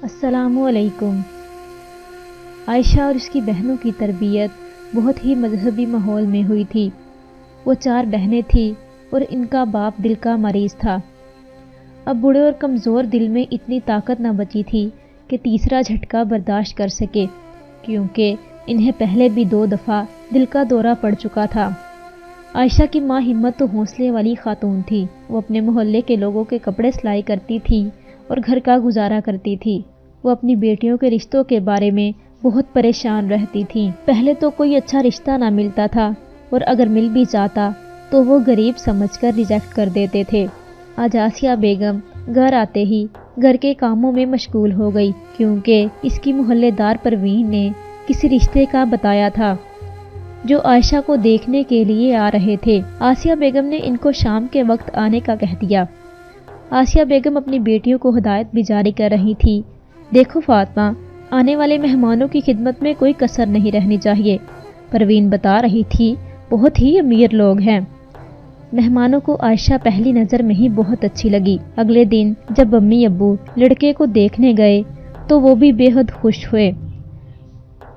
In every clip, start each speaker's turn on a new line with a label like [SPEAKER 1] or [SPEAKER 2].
[SPEAKER 1] السلام علیکم۔ عائشہ اور اس کی بہنوں کی تربیت بہت ہی مذہبی ماحول میں ہوئی تھی۔ وہ 4 بہنیں تھیں اور ان کا باپ دل کا مریض تھا۔ اب بوڑھے اور کمزور دل میں اتنی طاقت نہ بچی تھی کہ تیسرا جھٹکا برداشت کر سکے، کیونکہ انہیں پہلے بھی 2 دفعہ دل کا دورہ پڑ چکا تھا۔ عائشہ کی ماں ہمت و حوصلے والی خاتون تھی۔ وہ اپنے محلے کے لوگوں کے کپڑے سلائی کرتی تھی اور گھر کا گزارا کرتی تھی۔ وہ اپنی بیٹیوں کے رشتوں کے بارے میں بہت پریشان رہتی تھیں۔ پہلے تو کوئی اچھا رشتہ نہ ملتا تھا، اور اگر مل بھی جاتا تو وہ غریب سمجھ کر ریجیکٹ کر دیتے تھے۔ آج آسیہ بیگم گھر آتے ہی گھر کے کاموں میں مشغول ہو گئی، کیونکہ اس کی محلے دار پروین نے کسی رشتے کا بتایا تھا جو عائشہ کو دیکھنے کے لیے آ رہے تھے۔ آسیہ بیگم نے ان کو شام کے وقت آنے کا کہہ دیا۔ آسیہ بیگم اپنی بیٹیوں کو ہدایت بھی جاری کر رہی تھی، دیکھو فاطمہ، آنے والے مہمانوں کی خدمت میں کوئی کسر نہیں رہنی چاہیے۔ پروین بتا رہی تھی، بہت ہی امیر لوگ ہیں۔ مہمانوں کو عائشہ پہلی نظر میں ہی بہت اچھی لگی۔ اگلے دن جب امی ابو لڑکے کو دیکھنے گئے تو وہ بھی بے حد خوش ہوئے۔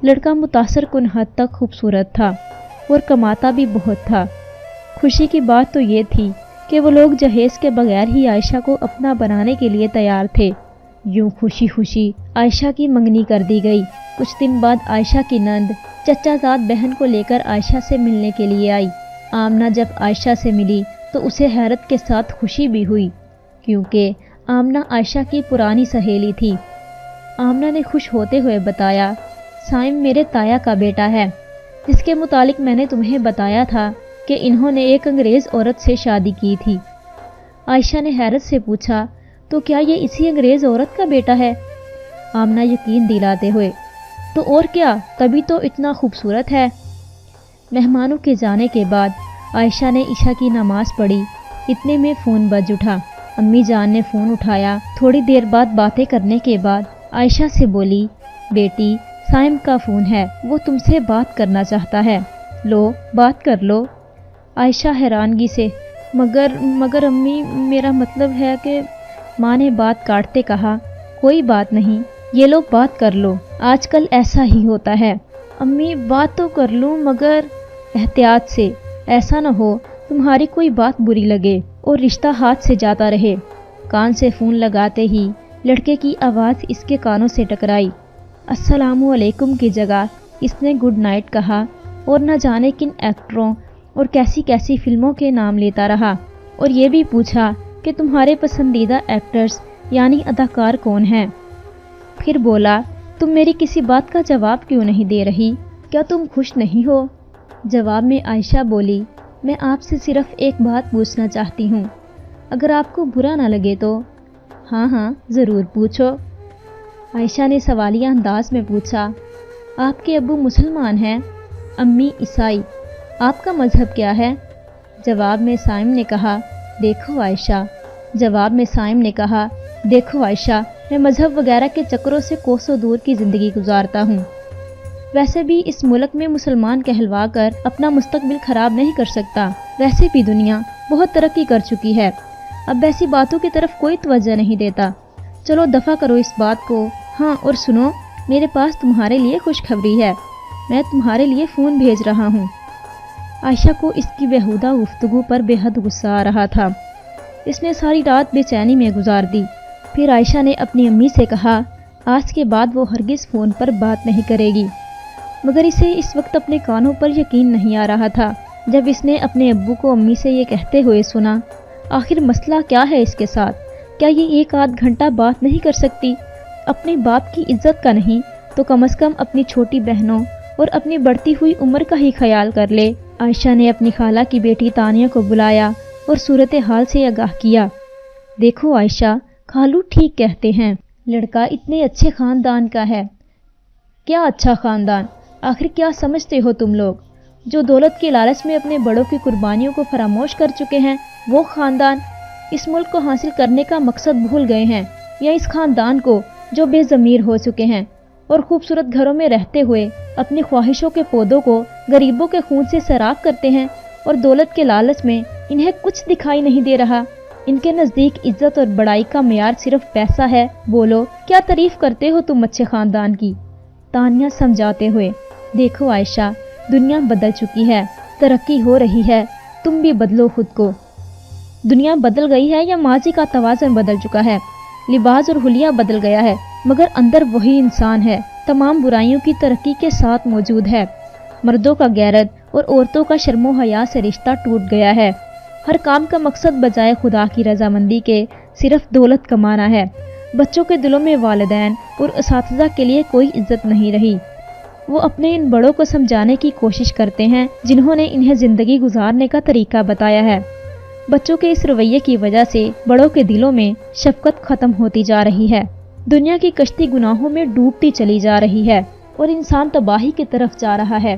[SPEAKER 1] لڑکا متاثر کن حد تک خوبصورت تھا اور کماتا بھی بہت تھا۔ خوشی کی بات تو یہ تھی کہ وہ لوگ جہیز کے بغیر ہی عائشہ کو اپنا بنانے کے لیے تیار تھے۔ یوں خوشی خوشی عائشہ کی منگنی کر دی گئی۔ کچھ دن بعد عائشہ کی نند چچا زاد بہن کو لے کر عائشہ سے ملنے کے لیے آئی۔ آمنہ جب عائشہ سے ملی تو اسے حیرت کے ساتھ خوشی بھی ہوئی، کیونکہ آمنہ عائشہ کی پرانی سہیلی تھی۔ آمنہ نے خوش ہوتے ہوئے بتایا، سائم میرے تایا کا بیٹا ہے، جس کے متعلق میں نے تمہیں بتایا تھا کہ انہوں نے ایک انگریز عورت سے شادی کی تھی۔ عائشہ نے حیرت سے پوچھا، تو کیا یہ اسی انگریز عورت کا بیٹا ہے؟ آمنہ یقین دلاتے ہوئے، تو اور کیا، تبھی تو اتنا خوبصورت ہے۔ مہمانوں کے جانے کے بعد عائشہ نے عشاء کی نماز پڑھی۔ اتنے میں فون بج اٹھا۔ امی جان نے فون اٹھایا۔ تھوڑی دیر بعد باتیں کرنے کے بعد عائشہ سے بولی، بیٹی سائم کا فون ہے، وہ تم سے بات کرنا چاہتا ہے، لو بات کر لو۔ عائشہ حیرانگی سے، مگر امی، میرا مطلب ہے کہ… ماں نے بات کاٹتے کہا، کوئی بات نہیں، یہ لو بات کر لو، آج کل ایسا ہی ہوتا ہے۔ امی بات تو کر لوں مگر… احتیاط سے، ایسا نہ ہو تمہاری کوئی بات بری لگے اور رشتہ ہاتھ سے جاتا رہے۔ کان سے فون لگاتے ہی لڑکے کی آواز اس کے کانوں سے ٹکرائی۔ السلام علیکم کی جگہ اس نے گڈ نائٹ کہا اور نہ جانے کن ایکٹروں اور کیسی کیسی فلموں کے نام لیتا رہا، اور یہ بھی پوچھا کہ تمہارے پسندیدہ ایکٹرز یعنی اداکار کون ہیں۔ پھر بولا، تم میری کسی بات کا جواب کیوں نہیں دے رہی؟ کیا تم خوش نہیں ہو؟ جواب میں عائشہ بولی، میں آپ سے صرف ایک بات پوچھنا چاہتی ہوں، اگر آپ کو برا نہ لگے تو۔ ہاں ضرور پوچھو۔ عائشہ نے سوالیہ انداز میں پوچھا، آپ کے ابو مسلمان ہیں؟ امی عیسائی۔ آپ کا مذہب کیا ہے؟ جواب میں سائم نے کہا، دیکھو عائشہ، میں مذہب وغیرہ کے چکروں سے کوسوں دور کی زندگی گزارتا ہوں۔ ویسے بھی اس ملک میں مسلمان کہلوا کر اپنا مستقبل خراب نہیں کر سکتا۔ ویسے بھی دنیا بہت ترقی کر چکی ہے، اب ایسی باتوں کی طرف کوئی توجہ نہیں دیتا۔ چلو دفع کرو اس بات کو۔ ہاں اور سنو، میرے پاس تمہارے لیے خوشخبری ہے، میں تمہارے لیے فون بھیج رہا ہوں۔ عائشہ کو اس کی بیہودہ گفتگو پر بے حد غصہ آ رہا تھا۔ اس نے ساری رات بے چینی میں گزار دی۔ پھر عائشہ نے اپنی امی سے کہا، آج کے بعد وہ ہرگز فون پر بات نہیں کرے گی، مگر اسے اس وقت اپنے کانوں پر یقین نہیں آ رہا تھا جب اس نے اپنے ابو کو امی سے یہ کہتے ہوئے سنا، آخر مسئلہ کیا ہے اس کے ساتھ؟ کیا یہ 1 آدھ گھنٹہ بات نہیں کر سکتی؟ اپنے باپ کی عزت کا نہیں تو کم از کم اپنی چھوٹی بہنوں اور اپنی بڑھتی ہوئی عمر کا ہی خیال کر لے۔ عائشہ نے اپنی خالہ کی بیٹی تانیہ کو بلایا اور صورتحال سے آگاہ کیا۔ دیکھو عائشہ، خالو ٹھیک کہتے ہیں، لڑکا اتنے اچھے خاندان کا ہے۔ کیا اچھا خاندان؟ آخر کیا سمجھتے ہو تم لوگ؟ جو دولت کے لالچ میں اپنے بڑوں کی قربانیوں کو فراموش کر چکے ہیں، وہ خاندان اس ملک کو حاصل کرنے کا مقصد بھول گئے ہیں، یا اس خاندان کو جو بے ضمیر ہو چکے ہیں اور خوبصورت گھروں میں رہتے ہوئے اپنی خواہشوں کے پودوں کو غریبوں کے خون سے سیراب کرتے ہیں، اور دولت کے لالچ میں انہیں کچھ دکھائی نہیں دے رہا۔ ان کے نزدیک عزت اور بڑائی کا معیار صرف پیسہ ہے۔ بولو، کیا تعریف کرتے ہو تم اچھے خاندان کی؟ تانیہ سمجھاتے ہوئے، دیکھو عائشہ، دنیا بدل چکی ہے، ترقی ہو رہی ہے، تم بھی بدلو خود کو۔ دنیا بدل گئی ہے یا ماضی کا توازن بدل چکا ہے؟ لباس اور حلیہ بدل گیا ہے، مگر اندر وہی انسان ہے، تمام برائیوں کی ترقی کے ساتھ موجود ہے۔ مردوں کا غیرت اور عورتوں کا شرم و حیا سے رشتہ ٹوٹ گیا ہے۔ ہر کام کا مقصد بجائے خدا کی رضامندی کے صرف دولت کمانا ہے۔ بچوں کے دلوں میں والدین اور اساتذہ کے لیے کوئی عزت نہیں رہی۔ وہ اپنے ان بڑوں کو سمجھانے کی کوشش کرتے ہیں جنہوں نے انہیں زندگی گزارنے کا طریقہ بتایا ہے۔ بچوں کے اس رویے کی وجہ سے بڑوں کے دلوں میں شفقت ختم ہوتی جا رہی ہے۔ دنیا کی کشتی گناہوں میں ڈوبتی چلی جا رہی ہے اور انسان تباہی کی طرف جا رہا ہے۔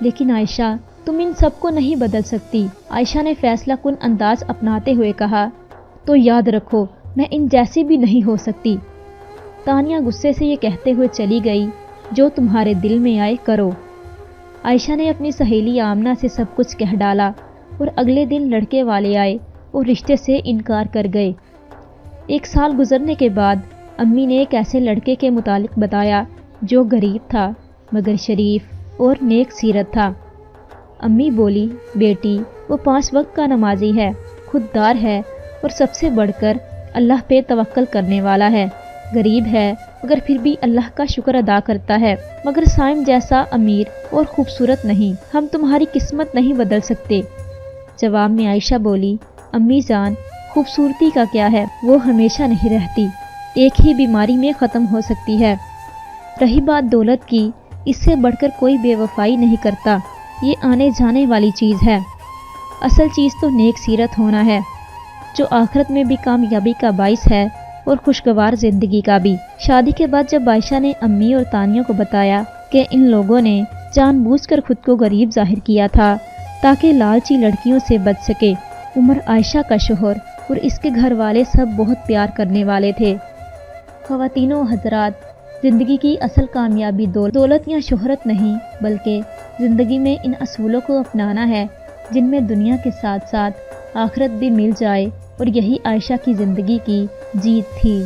[SPEAKER 1] لیکن عائشہ، تم ان سب کو نہیں بدل سکتی، عائشہ نے فیصلہ کن انداز اپناتے ہوئے کہا۔ تو یاد رکھو، میں ان جیسی بھی نہیں ہو سکتی۔ تانیہ غصے سے یہ کہتے ہوئے چلی گئی، جو تمہارے دل میں آئے کرو۔ عائشہ نے اپنی سہیلی آمنہ سے سب کچھ کہہ ڈالا اور اگلے دن لڑکے والے آئے اور رشتے سے انکار کر گئے۔ 1 سال گزرنے کے بعد امی نے ایک ایسے لڑکے کے متعلق بتایا جو غریب تھا مگر شریف اور نیک سیرت تھا۔ امی بولی، بیٹی، وہ 5 وقت کا نمازی ہے، خوددار ہے اور سب سے بڑھ کر اللہ پہ توکل کرنے والا ہے۔ غریب ہے مگر پھر بھی اللہ کا شکر ادا کرتا ہے، مگر سائم جیسا امیر اور خوبصورت نہیں۔ ہم تمہاری قسمت نہیں بدل سکتے۔ جواب میں عائشہ بولی، امی جان، خوبصورتی کا کیا ہے، وہ ہمیشہ نہیں رہتی، ایک ہی بیماری میں ختم ہو سکتی ہے۔ رہی بات دولت کی، اس سے بڑھ کر کوئی بے وفائی نہیں کرتا، یہ آنے جانے والی چیز ہے۔ اصل چیز تو نیک سیرت ہونا ہے، جو آخرت میں بھی کامیابی کا باعث ہے اور خوشگوار زندگی کا بھی۔ شادی کے بعد جب عائشہ نے امی اور تانیہ کو بتایا کہ ان لوگوں نے جان بوجھ کر خود کو غریب ظاہر کیا تھا تاکہ لالچی لڑکیوں سے بچ سکے۔ عمر، عائشہ کا شوہر اور اس کے گھر والے سب بہت پیار کرنے والے تھے۔ خواتین و حضرات، زندگی کی اصل کامیابی دولت یا شہرت نہیں، بلکہ زندگی میں ان اصولوں کو اپنانا ہے جن میں دنیا کے ساتھ ساتھ آخرت بھی مل جائے، اور یہی عائشہ کی زندگی کی جیت تھی۔